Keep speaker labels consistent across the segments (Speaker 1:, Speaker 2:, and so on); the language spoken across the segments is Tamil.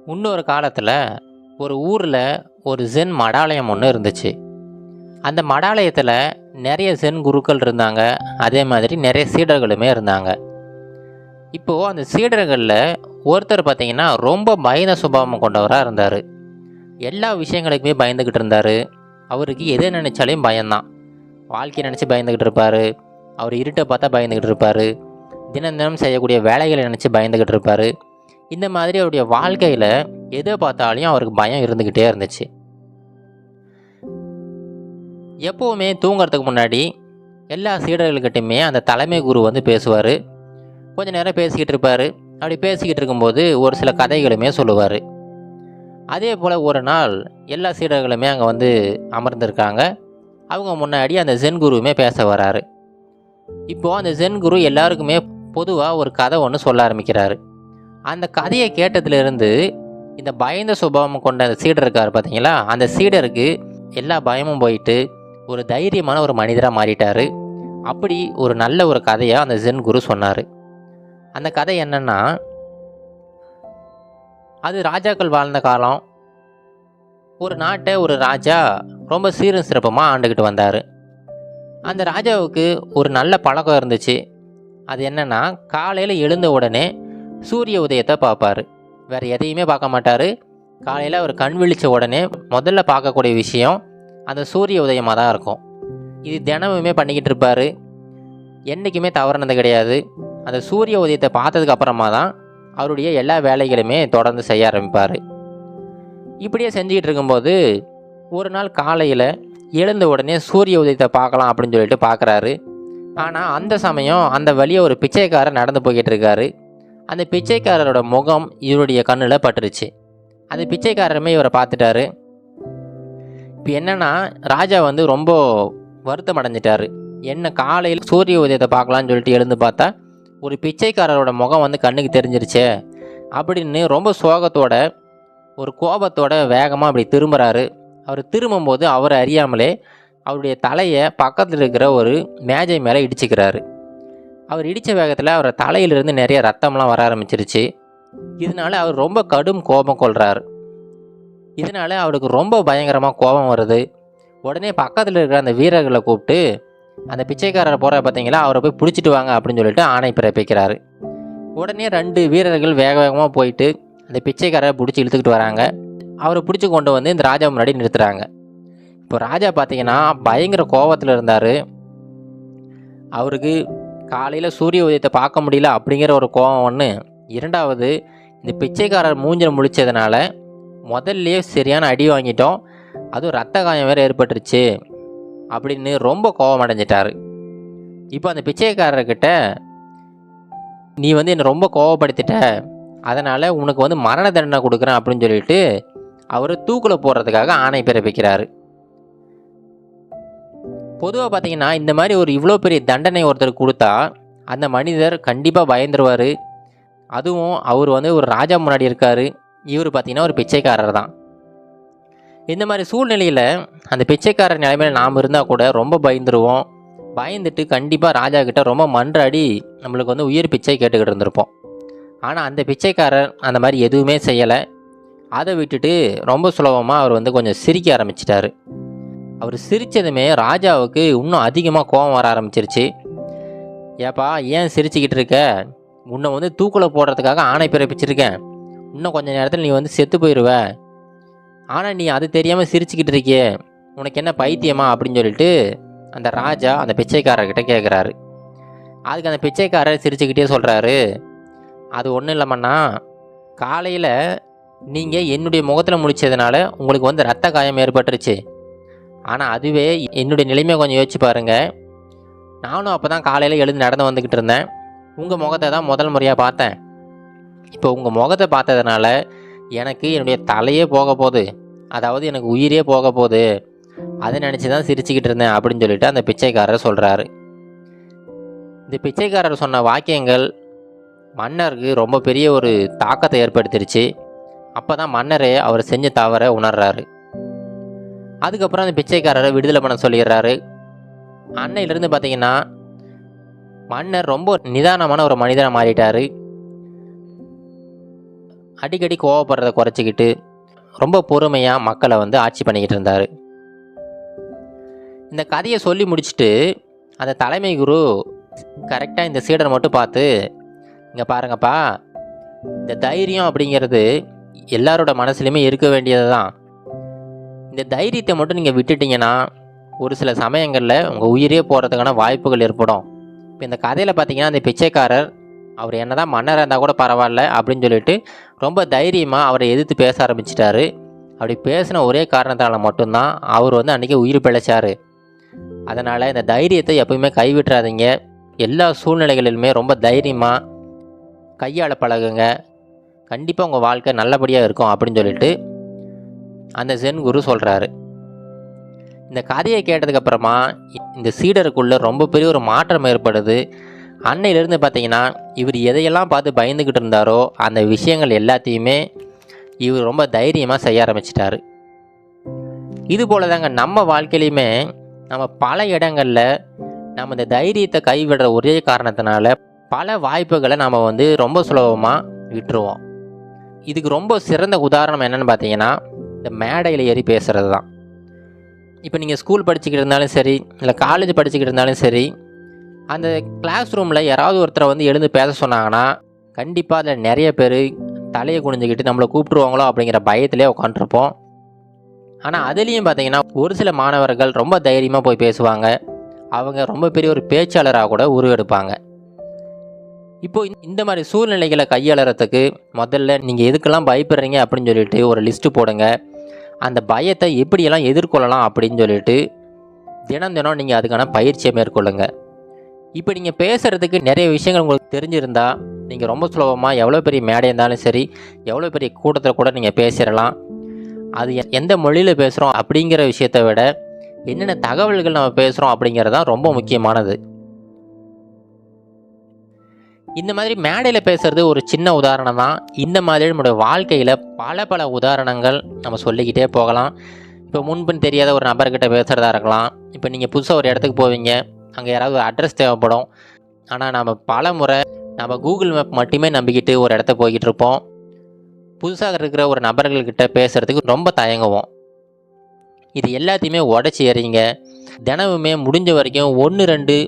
Speaker 1: முன்னொரு காலத்தில் ஒரு ஊரில் ஒரு ஜென் மடாலயம் ஒன்று இருந்துச்சு. அந்த மடாலயத்தில் நிறைய ஜென் குருக்கள் இருந்தாங்க. அதே மாதிரி நிறைய சீடர்களுமே இருந்தாங்க. இப்போது அந்த சீடர்களில் ஒருத்தர் பார்த்தீங்கன்னா ரொம்ப பயந்த சுபாவம் கொண்டவராக இருந்தார். எல்லா விஷயங்களுக்குமே பயந்துக்கிட்டு இருந்தார். அவருக்கு எதை நினைச்சாலையும் பயம்தான். வாழ்க்கையை நினச்சி பயந்துக்கிட்டு இருப்பார். அவர் இருட்டை பார்த்தா பயந்துக்கிட்டு இருப்பார். தினம் தினம் செய்யக்கூடிய வேலைகளை நினச்சி பயந்துக்கிட்டு இருப்பார். இந்த மாதிரி அவருடைய வாழ்க்கையில் எதை பார்த்தாலையும் அவருக்கு பயம் இருந்துக்கிட்டே இருந்துச்சு. எப்போவுமே தூங்குறதுக்கு முன்னாடி எல்லா சீடர்கள்கிட்டையுமே அந்த தலைமை குரு வந்து பேசுவார். கொஞ்ச நேரம் பேசிக்கிட்டு இருப்பார். அப்படி பேசிக்கிட்டு இருக்கும்போது ஒரு சில கதைகளுமே சொல்லுவார். அதே போல் ஒரு நாள் எல்லா சீடர்களுமே அங்கே வந்து அமர்ந்திருக்காங்க. அவங்க முன்னாடி அந்த ஜென் குருவுமே பேச வராரு. இப்போது அந்த ஜென் குரு எல்லாருக்குமே பொதுவாக ஒரு கதை ஒன்று சொல்ல ஆரம்பிக்கிறாரு. அந்த கதையை கேட்டதுலேருந்து இந்த பயந்த சுபாவம் கொண்ட அந்த சீடர் இருக்கார் பார்த்தீங்களா, அந்த சீடருக்கு எல்லா பயமும் போயிட்டு ஒரு தைரியமான ஒரு மனிதராக மாறிட்டார். அப்படி ஒரு நல்ல ஒரு கதையாக அந்த ஜென் குரு சொன்னார். அந்த கதை என்னன்னா, அது ராஜாக்கள் வாழ்ந்த காலம். ஒரு நாட்டை ஒரு ராஜா ரொம்ப சீரும் சிறப்புமாக ஆண்டுக்கிட்டு வந்தார். அந்த ராஜாவுக்கு ஒரு நல்ல பழக்கம் இருந்துச்சு. அது என்னன்னா, காலையில் எழுந்த உடனே சூரிய உதயத்தை பார்ப்பார். வேறு எதையுமே பார்க்க மாட்டார். காலையில் அவர் கண் விழித்த உடனே முதல்ல பார்க்கக்கூடிய விஷயம் அந்த சூரிய உதயமாக தான் இருக்கும். இது தினமுமே பண்ணிக்கிட்டு இருப்பார். என்றைக்குமே தவறுனது கிடையாது. அந்த சூரிய உதயத்தை பார்த்ததுக்கு அப்புறமா தான் அவருடைய எல்லா வேலைகளுமே தொடர்ந்து செய்ய ஆரம்பிப்பார். இப்படியே செஞ்சுக்கிட்டு இருக்கும்போது ஒரு நாள் காலையில் எழுந்த உடனே சூரிய உதயத்தை பார்க்கலாம் அப்படின்னு சொல்லிட்டு பார்க்குறாரு. ஆனால் அந்த சமயம் அந்த வழியை ஒரு பிச்சைக்காரர் நடந்து போய்கிட்டு இருக்காரு. அந்த பிச்சைக்காரரோட முகம் இவருடைய கண்ணில் பட்டுருச்சு. அந்த பிச்சைக்காரருமே இவரை பார்த்துட்டாரு. இப்போ என்னென்னா, ராஜா வந்து ரொம்ப வருத்தம் அடைஞ்சிட்டாரு. என்ன காலையில் சூரிய உதயத்தை பார்க்கலான்னு சொல்லிட்டு எழுந்து பார்த்தா ஒரு பிச்சைக்காரரோட முகம் வந்து கண்ணுக்கு தெரிஞ்சிருச்சே அப்படின்னு ரொம்ப சோகத்தோட ஒரு கோபத்தோட வேகமாக அப்படி திரும்புகிறாரு. அவர் திரும்பும்போது அவர் அறியாமலே அவருடைய தலையை பக்கத்தில் இருக்கிற ஒரு மேஜை மேலே இடிச்சுக்கிறாரு. அவர் இடித்த வேகத்தில் அவர் தலையிலிருந்து நிறைய ரத்தம்லாம் வர ஆரம்பிச்சிருச்சு. இதனால அவர் ரொம்ப கடும் கோபம் கொள்கிறார். இதனால அவருக்கு ரொம்ப பயங்கரமாக கோபம் வருது. உடனே பக்கத்தில் இருக்கிற அந்த வீரர்களை கூப்பிட்டு அந்த பிச்சைக்காரர் போகிற பார்த்தீங்களா, அவரை போய் பிடிச்சிட்டு வாங்க அப்படின்னு சொல்லிட்டு ஆணை பிறப்பிக்கிறாரு. உடனே 2 வீரர்கள் வேக வேகமாக போயிட்டு அந்த பிச்சைக்காரரை பிடிச்சி இழுத்துக்கிட்டு வராங்க. அவரை பிடிச்சி கொண்டு வந்து இந்த ராஜா முன்னாடி நிறுத்துகிறாங்க. இப்போ ராஜா பார்த்தீங்கன்னா பயங்கர கோபத்தில் இருந்தார். அவருக்கு காலையில் சூரிய உதயத்தை பார்க்க முடியல அப்படிங்கிற ஒரு கோபம் ஒன்று. 2வது, இந்த பிச்சைக்காரர் மூஞ்சில் முழிச்சதுனால முதல்லையே சரியான அடி வாங்கிட்டோம், அதுவும் ரத்த காயம் வேறு ஏற்பட்டுருச்சு அப்படின்னு ரொம்ப கோபம் அடைஞ்சிட்டார். இப்போ அந்த பிச்சைக்காரர்கிட்ட, நீ வந்து என்னை ரொம்ப கோபப்படுத்திட்ட, அதனால் உனக்கு வந்து மரண தண்டனை கொடுக்குறேன் அப்படின்னு சொல்லிட்டு அவர் தூக்கில் போடுறதுக்காக ஆணை பிறப்பிக்கிறாரு. பொதுவாக பார்த்தீங்கன்னா இந்த மாதிரி ஒரு இவ்வளோ பெரிய தண்டனை ஒருத்தர் கொடுத்தா அந்த மனிதர் கண்டிப்பாக பயந்துருவார். அதுவும் அவர் வந்து ஒரு ராஜா முன்னாடி இருக்கார். இவர் பார்த்தீங்கன்னா ஒரு பிச்சைக்காரர் தான். இந்த மாதிரி சூழ்நிலையில் அந்த பிச்சைக்காரர் நிலைமையில் நாம் இருந்தால் கூட ரொம்ப பயந்துருவோம். பயந்துட்டு கண்டிப்பாக ராஜா கிட்ட ரொம்ப மன்றாடி நம்மளுக்கு வந்து உயிர் பிச்சை கேட்டுக்கிட்டு இருந்திருப்போம். ஆனால் அந்த பிச்சைக்காரர் அந்த மாதிரி எதுவுமே செய்யலை. அதை விட்டுட்டு ரொம்ப சுலபமாக அவர் வந்து கொஞ்சம் சிரிக்க ஆரம்பிச்சிட்டாரு. அவர் சிரித்ததுமே ராஜாவுக்கு இன்னும் அதிகமாக கோபம் வர ஆரம்பிச்சிருச்சு. ஏப்பா, ஏன் சிரிச்சுக்கிட்டு இருக்க? உன்னை வந்து தூக்கில் போடுறதுக்காக ஆணை பிறப்பிச்சிருக்கேன். இன்னும் கொஞ்சம் நேரத்தில் நீ வந்து செத்து போயிடுவ. ஆனால் நீ அது தெரியாமல் சிரிச்சுக்கிட்டு இருக்கியே, உனக்கு என்ன பைத்தியமா அப்படின்னு சொல்லிட்டு அந்த ராஜா அந்த பிச்சைக்காரர்கிட்ட கேட்குறாரு. அதுக்கு அந்த பிச்சைக்காரர் சிரிச்சுக்கிட்டே சொல்கிறாரு, அது ஒன்றும் இல்லைம்மண்ணா, காலையில் நீங்கள் என்னுடைய முகத்தில் முழிச்சதுனால உங்களுக்கு வந்து ரத்த காயம் ஏற்பட்டுருச்சு. ஆனால் அதுவே என்னுடைய நிலைமையை கொஞ்சம் யோசிச்சு பாருங்கள். நானும் அப்போ தான் காலையில் எழுந்து நடந்து வந்துக்கிட்டு இருந்தேன். உங்கள் முகத்தை தான் முதல் முறையாக பார்த்தேன். இப்போ உங்கள் முகத்தை பார்த்ததுனால எனக்கு என்னுடைய தலையே போக போகுது, அதாவது எனக்கு உயிரே போக போகுது. அதை நினச்சி தான் சிரிச்சுக்கிட்டு இருந்தேன் அப்படின்னு சொல்லிட்டு அந்த பிச்சைக்காரர் சொல்கிறாரு. இந்த பிச்சைக்காரர் சொன்ன வாக்கியங்கள் மன்னருக்கு ரொம்ப பெரிய ஒரு தாக்கத்தை ஏற்படுத்திருச்சு. அப்போ தான் மன்னரே அவர் செஞ்ச தவறை உணர்றாரு. அதுக்கப்புறம் அந்த பிச்சைக்காரரை விடுதலை பண்ண சொல்லிடுறாரு. அன்னையிலிருந்து பார்த்தீங்கன்னா மன்னர் ரொம்ப நிதானமான ஒரு மனிதனாக மாறிட்டார். அடிக்கடி கோவப்படுறதை குறைச்சிக்கிட்டு ரொம்ப பொறுமையாக மக்களை ஆட்சி பண்ணிக்கிட்டு இருந்தார். இந்த கதையை சொல்லி முடிச்சுட்டு அந்த தலைமை குரு கரெக்டாக இந்த சீடரை மட்டும் பார்த்து, இங்கே பாருங்கப்பா, இந்த தைரியம் அப்படிங்கிறது எல்லாரோட மனசுலையுமே இருக்க வேண்டியது தான். இந்த தைரியத்தை மட்டும் நீங்கள் விட்டுட்டீங்கன்னா ஒரு சில சமயங்களில் உங்கள் உயிரே போகிறதுக்கான வாய்ப்புகள் ஏற்படும். இப்போ இந்த கதையில் பார்த்தீங்கன்னா அந்த பிச்சைக்காரர் அவர் என்ன தான் மன்னராக இருந்தால் கூட பரவாயில்ல அப்படின்னு சொல்லிட்டு ரொம்ப தைரியமாக அவரை எதிர்த்து பேச ஆரம்பிச்சிட்டாரு. அப்படி பேசின ஒரே காரணத்தால் மட்டும்தான் அவர் அன்றைக்கி உயிர் பிழைச்சார். அதனால் இந்த தைரியத்தை எப்பவுமே கைவிட்டுறாதீங்க. எல்லா சூழ்நிலைகளிலுமே ரொம்ப தைரியமாக கையாள பழகுங்க. கண்டிப்பாக உங்கள் வாழ்க்கை நல்லபடியாக இருக்கும் அப்படின்னு சொல்லிட்டு அந்த ஜென் குரு சொல்கிறாரு. இந்த கதையை கேட்டதுக்கப்புறமா இந்த சீடருக்குள்ளே ரொம்ப பெரிய ஒரு மாற்றம் ஏற்படுது. அன்னையிலேருந்து பார்த்தீங்கன்னா இவர் எதையெல்லாம் பார்த்து பயந்துக்கிட்டு இருந்தாரோ அந்த விஷயங்கள் எல்லாத்தையுமே இவர் ரொம்ப தைரியமாக செய்ய ஆரம்பிச்சிட்டாரு. இது போல தாங்க நம்ம வாழ்க்கையிலையுமே நம்ம பல இடங்களில் நம்ம இந்த தைரியத்தை கைவிடுற ஒரே காரணத்தினால பல வாய்ப்புகளை நம்ம ரொம்ப சுலபமாக விட்டுருவோம். இதுக்கு ரொம்ப சிறந்த உதாரணம் என்னென்னு பார்த்தீங்கன்னா இந்த மேடையில் ஏறி பேசுகிறது தான். இப்போ நீங்கள் ஸ்கூல் படிச்சுக்கிட்டு இருந்தாலும் சரி, இல்லை காலேஜ் படிச்சுக்கிட்டு இருந்தாலும் சரி, அந்த கிளாஸ் ரூமில் யாராவது ஒருத்தரை எழுந்து பேச சொன்னாங்கன்னா கண்டிப்பாக அதில் நிறைய பேர் தலையை குனிஞ்சிக்கிட்டு நம்மளை கூப்பிட்ருவாங்களோ அப்படிங்கிற பயத்திலே உட்காந்துருப்போம். ஆனால் அதுலேயும் பார்த்தீங்கன்னா ஒரு சில மாணவர்கள் ரொம்ப தைரியமாக போய் பேசுவாங்க. அவங்க ரொம்ப பெரிய ஒரு பேச்சாளராக கூட உருவெடுப்பாங்க. இப்போ இந்த மாதிரி சூழ்நிலைகளை கையாளுறதுக்கு முதல்ல நீங்கள் எதுக்கெல்லாம் பயப்படுறீங்க அப்படின்னு சொல்லிட்டு ஒரு லிஸ்ட்டு போடுங்க. அந்த பயத்தை எப்படியெல்லாம் எதிர்கொள்ளலாம் அப்படின்னு சொல்லிட்டு தினம் தினம் நீங்கள் அதுக்கான பயிற்சியை மேற்கொள்ளுங்க. இப்போ நீங்கள் பேசுகிறதுக்கு நிறைய விஷயங்கள் உங்களுக்கு தெரிஞ்சிருந்தா நீங்கள் ரொம்ப சுலபமாக எவ்வளோ பெரிய மேடை இருந்தாலும் சரி, எவ்வளோ பெரிய கூட்டத்தில் கூட நீங்கள் பேசிடலாம். அது எந்த மொழியில் பேசுகிறோம் அப்படிங்கிற விஷயத்தை விட என்னென்ன தகவல்கள் நம்ம பேசுகிறோம் அப்படிங்கிறது தான் ரொம்ப முக்கியமானது. இந்த மாதிரி மேடையில் பேசுகிறது ஒரு சின்ன உதாரணம் தான். இந்த மாதிரி நம்முடைய வாழ்க்கையில் பல உதாரணங்கள் நம்ம சொல்லிக்கிட்டே போகலாம். இப்போ முன்பின் தெரியாத ஒரு நபர்கிட்ட பேசுகிறதா இருக்கலாம். இப்போ நீங்கள் புதுசாக ஒரு இடத்துக்கு போவீங்க, அங்கே யாராவது ஒரு அட்ரஸ் தேவைப்படும். ஆனால் நம்ம பல முறை நம்ம கூகுள் மேப் மட்டுமே நம்பிக்கிட்டு ஒரு இடத்த போய்கிட்டு இருப்போம். புதுசாக இருக்கிற ஒரு நபர்கள்கிட்ட பேசுகிறதுக்கு ரொம்ப தயங்குவோம். இது எல்லாத்தையுமே உடச்சி எறிங்க. தினமுமே முடிஞ்ச வரைக்கும் 1-2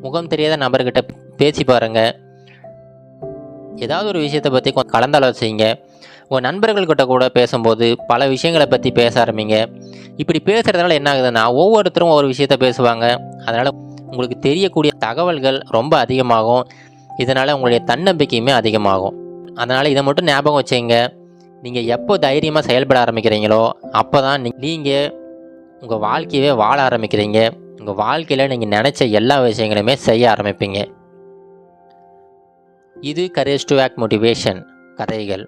Speaker 1: முகம் தெரியாத நபர்கிட்ட பேசி பாருங்கள். ஏதாவது ஒரு விஷயத்தை பற்றி கொஞ்சம் கலந்தாலோசிங்க. உங்கள் நண்பர்கள்கிட்ட கூட பேசும்போது பல விஷயங்களை பற்றி பேச ஆரம்பிங்க. இப்படி பேசுகிறதுனால என்ன ஆகுதுன்னா ஒவ்வொருத்தரும் ஒரு விஷயத்த பேசுவாங்க. அதனால் உங்களுக்கு தெரியக்கூடிய தகவல்கள் ரொம்ப அதிகமாகும். இதனால் உங்களுடைய தன்னம்பிக்கையுமே அதிகமாகும். அதனால் இதை மட்டும் ஞாபகம் வச்சுங்க. நீங்கள் எப்போ தைரியமாக செயல்பட ஆரம்பிக்கிறீங்களோ அப்போ தான் நீங்கள் உங்கள் வாழ்க்கையவே வாழ ஆரம்பிக்கிறீங்க. உங்கள் வாழ்க்கையில் நீங்கள் நினச்ச எல்லா விஷயங்களுமே செய்ய ஆரம்பிப்பீங்க. இது கரேஜ் டு ஆக்ட் மோட்டிவேஷன் கதைகள்.